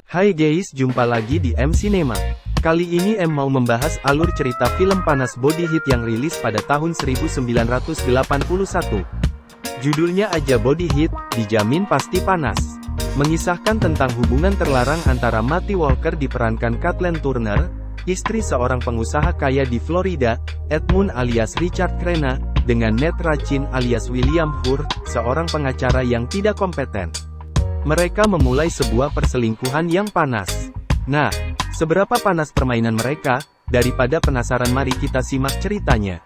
Hai guys, jumpa lagi di M Cinema. Kali ini M mau membahas alur cerita film panas body hit yang rilis pada tahun 1981. Judulnya aja body hit, dijamin pasti panas. Mengisahkan tentang hubungan terlarang antara Matty Walker diperankan Kathleen Turner, istri seorang pengusaha kaya di Florida, Edmund alias Richard Crenna, dengan Ned Racine alias William Hur, seorang pengacara yang tidak kompeten. Mereka memulai sebuah perselingkuhan yang panas. Nah, seberapa panas permainan mereka? Daripada penasaran, mari kita simak ceritanya.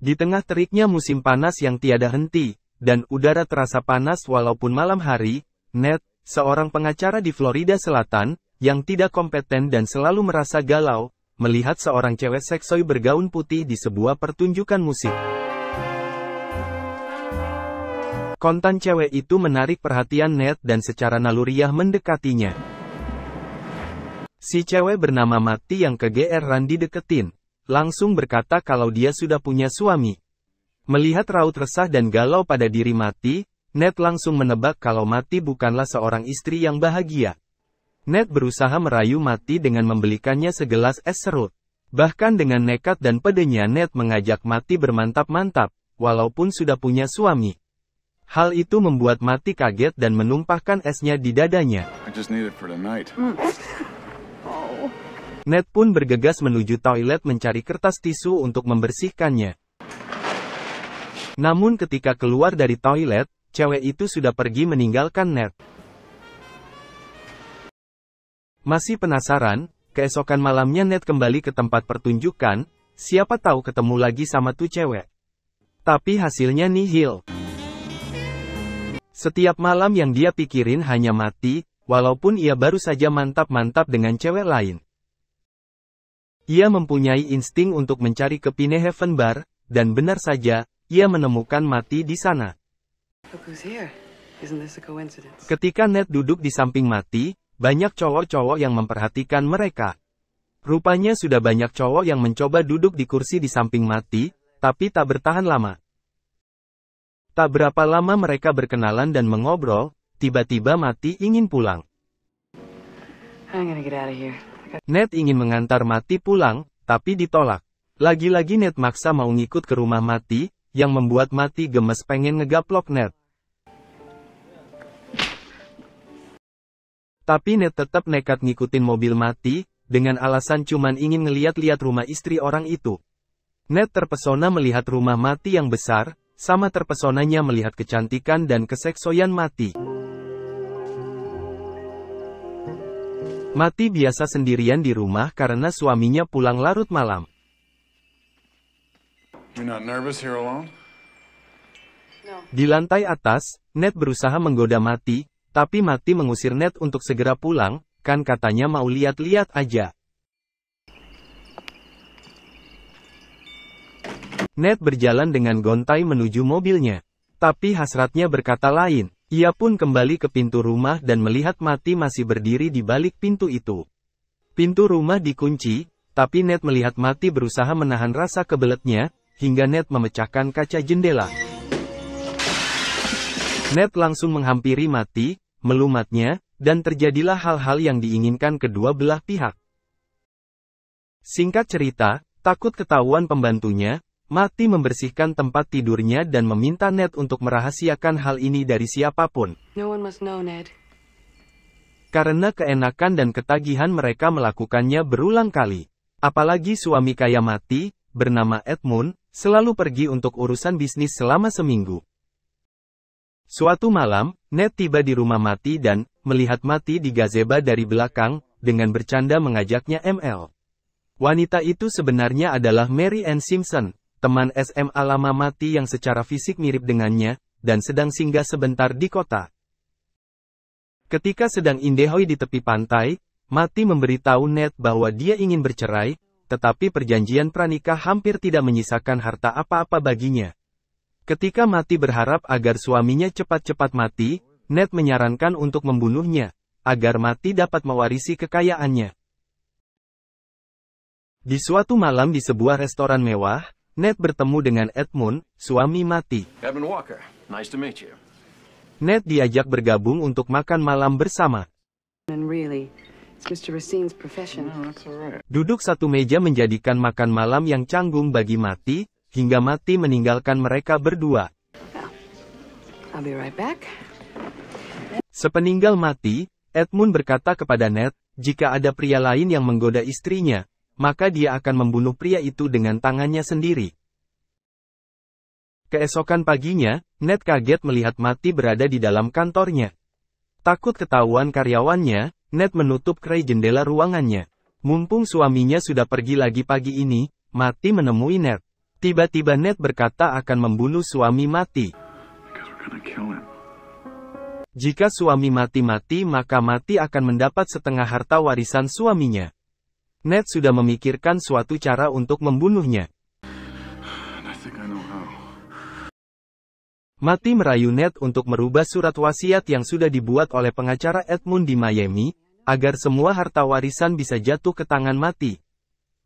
Di tengah teriknya musim panas yang tiada henti, dan udara terasa panas walaupun malam hari, Ned, seorang pengacara di Florida Selatan, yang tidak kompeten dan selalu merasa galau, melihat seorang cewek seksoi bergaun putih di sebuah pertunjukan musik. Kontan cewek itu menarik perhatian Ned dan secara naluriah mendekatinya. Si cewek bernama Matty yang kegeeran dideketin, langsung berkata kalau dia sudah punya suami. Melihat raut resah dan galau pada diri Matty, Ned langsung menebak kalau Matty bukanlah seorang istri yang bahagia. Ned berusaha merayu Matty dengan membelikannya segelas es serut. Bahkan dengan nekat dan pedenya Ned mengajak Matty bermantap-mantap, walaupun sudah punya suami. Hal itu membuat Matty kaget dan menumpahkan esnya di dadanya. Ned pun bergegas menuju toilet mencari kertas tisu untuk membersihkannya. Namun ketika keluar dari toilet, cewek itu sudah pergi meninggalkan Ned. Masih penasaran, keesokan malamnya Ned kembali ke tempat pertunjukan, siapa tahu ketemu lagi sama tuh cewek. Tapi hasilnya nihil. Setiap malam yang dia pikirin hanya Matty, walaupun ia baru saja mantap-mantap dengan cewek lain. Ia mempunyai insting untuk mencari ke Pine Heaven Bar, dan benar saja, ia menemukan Matty di sana. Ketika Ned duduk di samping Matty, banyak cowok-cowok yang memperhatikan mereka. Rupanya sudah banyak cowok yang mencoba duduk di kursi di samping Matty, tapi tak bertahan lama. Tak berapa lama mereka berkenalan dan mengobrol, tiba-tiba Matty ingin pulang. Ned ingin mengantar Matty pulang, tapi ditolak. Lagi-lagi Ned maksa mau ngikut ke rumah Matty, yang membuat Matty gemes pengen ngegaplok Ned. Tapi Ned tetap nekat ngikutin mobil Matty, dengan alasan cuman ingin ngeliat-liat rumah istri orang itu. Ned terpesona melihat rumah Matty yang besar, sama terpesonanya melihat kecantikan dan keseksoyan Matty. Matty biasa sendirian di rumah karena suaminya pulang larut malam. Di lantai atas, Ned berusaha menggoda Matty, tapi Matty mengusir Ned untuk segera pulang, kan katanya mau lihat-lihat aja. Ned berjalan dengan gontai menuju mobilnya. Tapi hasratnya berkata lain. Ia pun kembali ke pintu rumah dan melihat Matty masih berdiri di balik pintu itu. Pintu rumah dikunci, tapi Ned melihat Matty berusaha menahan rasa kebeletnya, hingga Ned memecahkan kaca jendela. Ned langsung menghampiri Matty, melumatnya, dan terjadilah hal-hal yang diinginkan kedua belah pihak. Singkat cerita, takut ketahuan pembantunya, Matty membersihkan tempat tidurnya dan meminta Ned untuk merahasiakan hal ini dari siapapun. Karena keenakan dan ketagihan mereka melakukannya berulang kali. Apalagi suami kaya Matty, bernama Edmund, selalu pergi untuk urusan bisnis selama seminggu. Suatu malam, Ned tiba di rumah Matty dan melihat Matty di gazebo dari belakang, dengan bercanda mengajaknya ML. Wanita itu sebenarnya adalah Mary Ann Simpson, teman SMA lama Matty yang secara fisik mirip dengannya, dan sedang singgah sebentar di kota. Ketika sedang indehoi di tepi pantai, Matty memberitahu Ned bahwa dia ingin bercerai, tetapi perjanjian pranikah hampir tidak menyisakan harta apa-apa baginya. Ketika Matty berharap agar suaminya cepat-cepat mati, Ned menyarankan untuk membunuhnya, agar Matty dapat mewarisi kekayaannya. Di suatu malam di sebuah restoran mewah, Ned bertemu dengan Edmund, suami Mati. Edmund Walker, nice to meet you. Ned diajak bergabung untuk makan malam bersama. And really, it's Mr. Racine's profession. No, that's all right. Duduk satu meja menjadikan makan malam yang canggung bagi Mati, hingga Mati meninggalkan mereka berdua. I'll be right back. Sepeninggal Mati, Edmund berkata kepada Ned, jika ada pria lain yang menggoda istrinya, maka dia akan membunuh pria itu dengan tangannya sendiri. Keesokan paginya, Ned kaget melihat Mati berada di dalam kantornya. Takut ketahuan karyawannya, Ned menutup kerai jendela ruangannya. Mumpung suaminya sudah pergi lagi pagi ini, Mati menemui Ned. Tiba-tiba Ned berkata akan membunuh suami Mati. Jika suami Mati mati, maka Mati akan mendapat setengah harta warisan suaminya. Ned sudah memikirkan suatu cara untuk membunuhnya. Mati merayu Ned untuk merubah surat wasiat yang sudah dibuat oleh pengacara Edmund di Miami, agar semua harta warisan bisa jatuh ke tangan Mati.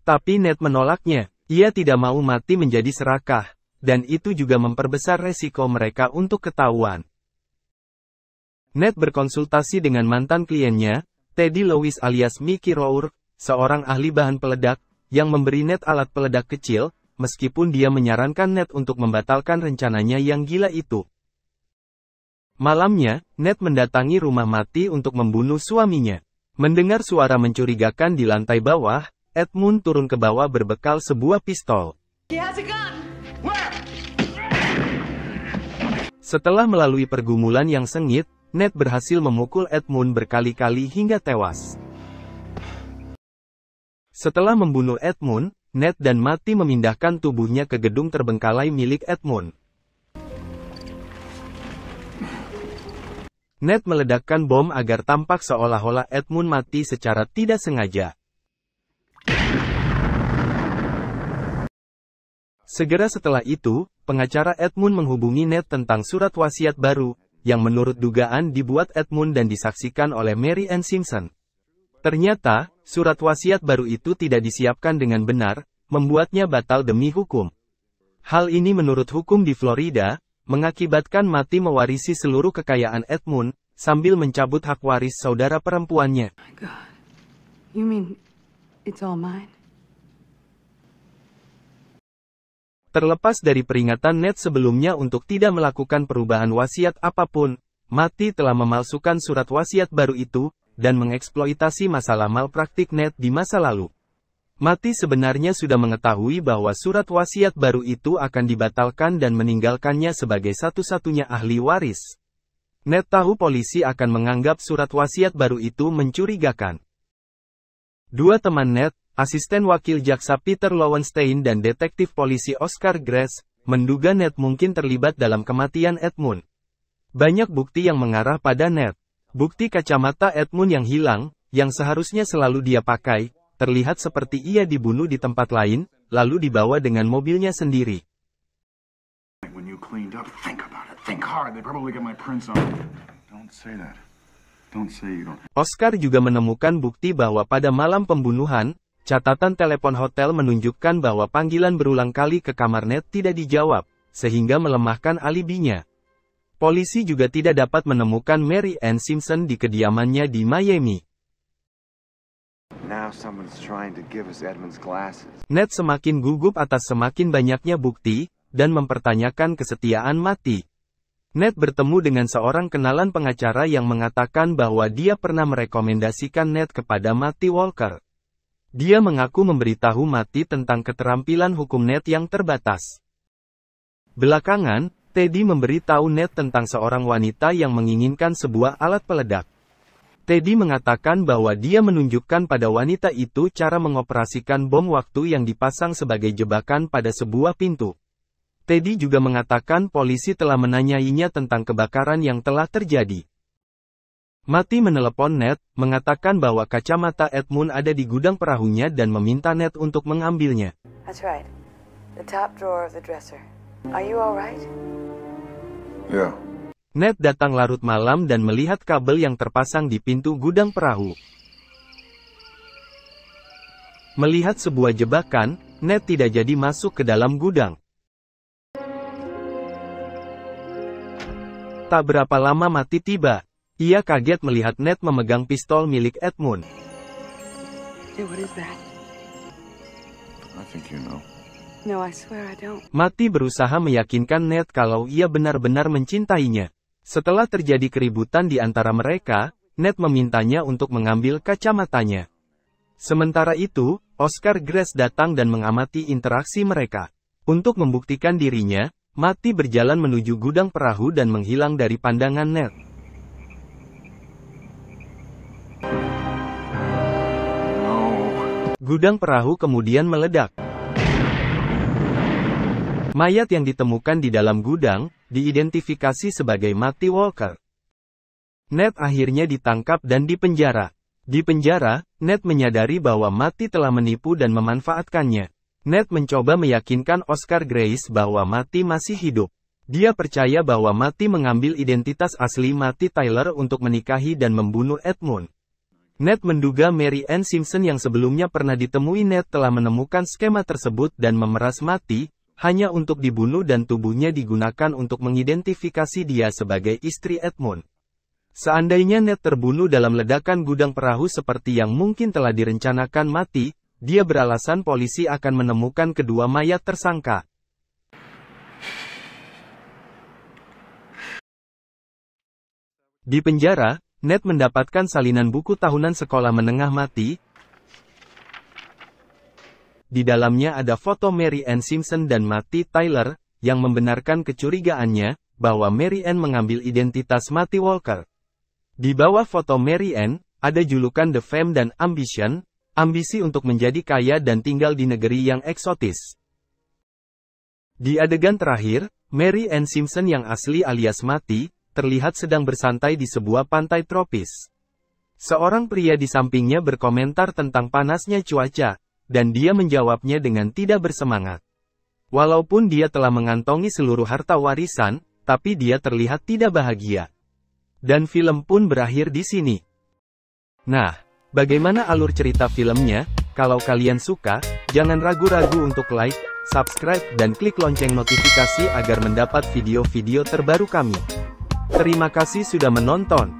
Tapi Ned menolaknya. Ia tidak mau Mati menjadi serakah, dan itu juga memperbesar resiko mereka untuk ketahuan. Ned berkonsultasi dengan mantan kliennya, Teddy Lewis alias Mickey Rourke, seorang ahli bahan peledak, yang memberi Ned alat peledak kecil, meskipun dia menyarankan Ned untuk membatalkan rencananya yang gila itu. Malamnya, Ned mendatangi rumah Mati untuk membunuh suaminya. Mendengar suara mencurigakan di lantai bawah, Edmund turun ke bawah berbekal sebuah pistol. Setelah melalui pergumulan yang sengit, Ned berhasil memukul Edmund berkali-kali hingga tewas. Setelah membunuh Edmund, Ned dan Mati memindahkan tubuhnya ke gedung terbengkalai milik Edmund. Ned meledakkan bom agar tampak seolah-olah Edmund mati secara tidak sengaja. Segera setelah itu, pengacara Edmund menghubungi Ned tentang surat wasiat baru, yang menurut dugaan dibuat Edmund dan disaksikan oleh Mary Ann Simpson. Ternyata, surat wasiat baru itu tidak disiapkan dengan benar, membuatnya batal demi hukum. Hal ini menurut hukum di Florida, mengakibatkan Mati mewarisi seluruh kekayaan Edmund, sambil mencabut hak waris saudara perempuannya. My God. You mean it's all mine? Terlepas dari peringatan Ned sebelumnya untuk tidak melakukan perubahan wasiat apapun, Mati telah memalsukan surat wasiat baru itu, dan mengeksploitasi masalah malpraktik Ned di masa lalu. Mati sebenarnya sudah mengetahui bahwa surat wasiat baru itu akan dibatalkan dan meninggalkannya sebagai satu-satunya ahli waris. Ned tahu polisi akan menganggap surat wasiat baru itu mencurigakan. Dua teman Ned, asisten wakil jaksa Peter Lowenstein dan detektif polisi Oscar Grace, menduga Ned mungkin terlibat dalam kematian Edmund. Banyak bukti yang mengarah pada Ned. Bukti kacamata Edmund yang hilang, yang seharusnya selalu dia pakai, terlihat seperti ia dibunuh di tempat lain, lalu dibawa dengan mobilnya sendiri. Oscar juga menemukan bukti bahwa pada malam pembunuhan, catatan telepon hotel menunjukkan bahwa panggilan berulang kali ke kamar Ned tidak dijawab, sehingga melemahkan alibinya. Polisi juga tidak dapat menemukan Mary Ann Simpson di kediamannya di Miami. Ned semakin gugup atas semakin banyaknya bukti, dan mempertanyakan kesetiaan Mati. Ned bertemu dengan seorang kenalan pengacara yang mengatakan bahwa dia pernah merekomendasikan Ned kepada Mati Walker. Dia mengaku memberitahu Mati tentang keterampilan hukum Ned yang terbatas. Belakangan, Teddy memberitahu Ned tentang seorang wanita yang menginginkan sebuah alat peledak. Teddy mengatakan bahwa dia menunjukkan pada wanita itu cara mengoperasikan bom waktu yang dipasang sebagai jebakan pada sebuah pintu. Teddy juga mengatakan polisi telah menanyainya tentang kebakaran yang telah terjadi. Mati menelepon Ned, mengatakan bahwa kacamata Edmund ada di gudang perahunya dan meminta Ned untuk mengambilnya. That's right. The top drawer of the dresser. Are you all right? Yeah. Ned datang larut malam dan melihat kabel yang terpasang di pintu gudang perahu. Melihat sebuah jebakan, Ned tidak jadi masuk ke dalam gudang. Tak berapa lama Mati tiba. Ia kaget melihat Ned memegang pistol milik Edmund. Hey, what is that? I think you know. No, I swear I don't. Mati berusaha meyakinkan Ned kalau ia benar-benar mencintainya. Setelah terjadi keributan di antara mereka, Ned memintanya untuk mengambil kacamatanya. Sementara itu, Oscar Grace datang dan mengamati interaksi mereka. Untuk membuktikan dirinya, Mati berjalan menuju gudang perahu dan menghilang dari pandangan Ned. Gudang perahu kemudian meledak. Mayat yang ditemukan di dalam gudang, diidentifikasi sebagai Mati Walker. Ned akhirnya ditangkap dan dipenjara. Di penjara, Ned menyadari bahwa Mati telah menipu dan memanfaatkannya. Ned mencoba meyakinkan Oscar Grace bahwa Mati masih hidup. Dia percaya bahwa Mati mengambil identitas asli Mati Tyler untuk menikahi dan membunuh Edmund. Ned menduga Mary Ann Simpson yang sebelumnya pernah ditemui Ned telah menemukan skema tersebut dan memeras Mati, hanya untuk dibunuh dan tubuhnya digunakan untuk mengidentifikasi dia sebagai istri Edmund. Seandainya Ned terbunuh dalam ledakan gudang perahu seperti yang mungkin telah direncanakan Mati, dia beralasan polisi akan menemukan kedua mayat tersangka. Di penjara, Ned mendapatkan salinan buku tahunan sekolah menengah Mati. Di dalamnya ada foto Mary Ann Simpson dan Mati Tyler, yang membenarkan kecurigaannya, bahwa Mary Ann mengambil identitas Mati Walker. Di bawah foto Mary Ann, ada julukan The Fame dan Ambition, ambisi untuk menjadi kaya dan tinggal di negeri yang eksotis. Di adegan terakhir, Mary Ann Simpson yang asli alias Mati, terlihat sedang bersantai di sebuah pantai tropis. Seorang pria di sampingnya berkomentar tentang panasnya cuaca, dan dia menjawabnya dengan tidak bersemangat. Walaupun dia telah mengantongi seluruh harta warisan, tapi dia terlihat tidak bahagia. Dan film pun berakhir di sini. Nah, bagaimana alur cerita filmnya? Kalau kalian suka, jangan ragu-ragu untuk like, subscribe dan klik lonceng notifikasi agar mendapat video-video terbaru kami. Terima kasih sudah menonton.